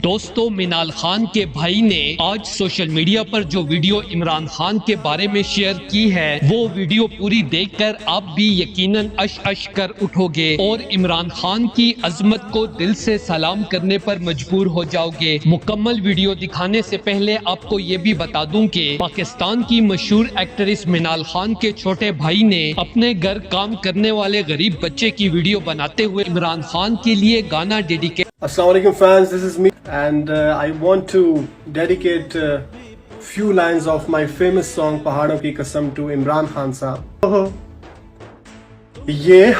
دوستو منال خان کے بھائی نے آج سوشل میڈیا پر جو ویڈیو عمران خان کے بارے میں شیئر کی ہے وہ ویڈیو پوری دیکھ کر آپ بھی یقیناً اش اش کر اٹھو گے اور عمران خان کی عظمت کو دل سے سلام کرنے پر مجبور ہو جاؤ گے۔ مکمل ویڈیو دکھانے سے پہلے آپ کو یہ بھی بتا دوں کہ پاکستان کی مشہور ایکٹریس منال خان کے چھوٹے بھائی نے اپنے گھر کام کرنے والے غریب بچے کی ویڈیو بناتے ہوئے عمران خان کے لیے گانا dedicate Assalamu alaikum fans, this is me and I want to dedicate few lines of my famous song Pahadon Ki Kasam to Imran Khan sahab. Ye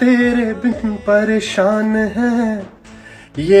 tere bin pareshan hai, ye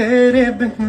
tere bin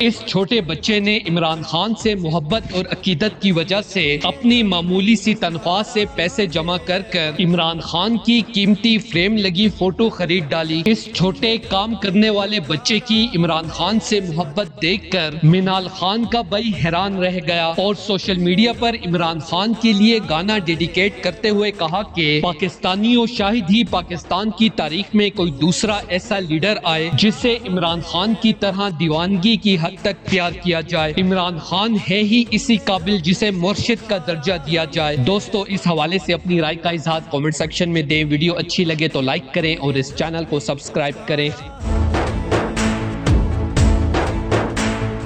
اس چھوٹے بچے نے عمران خان سے محبت اور عقیدت کی وجہ سے اپنی معمولی سی تنخواہ سے پیسے جمع کر عمران خان کی قیمتی فریم لگی فوٹو خرید ڈالی۔ اس چھوٹے کام کرنے والے بچے کی عمران خان سے محبت دیکھ کر منال خان کا بھائی حیران رہ گیا اور سوشل میڈیا پر عمران خان کے لیے گانا ڈیڈیکیٹ کرتے ہوئے کہا کہ پاکستانیوں شاید ہی پاکستان کی تاریخ میں کوئی دوسرا ایسا لیڈر آئے جسے عمران خان کی طرح دیوانگی کی حد تک پیار کیا جائے۔ عمران خان ہے ہی اسی قابل جسے مرشد کا درجہ دیا جائے۔ دوستو اس حوالے سے اپنی رائے کا اظہار کامنٹ سیکشن میں دیں۔ ویڈیو اچھی لگے تو لائک کریں اور اس چینل کو سبسکرائب کریں۔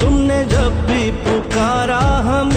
تم نے جب بھی پکارا ہم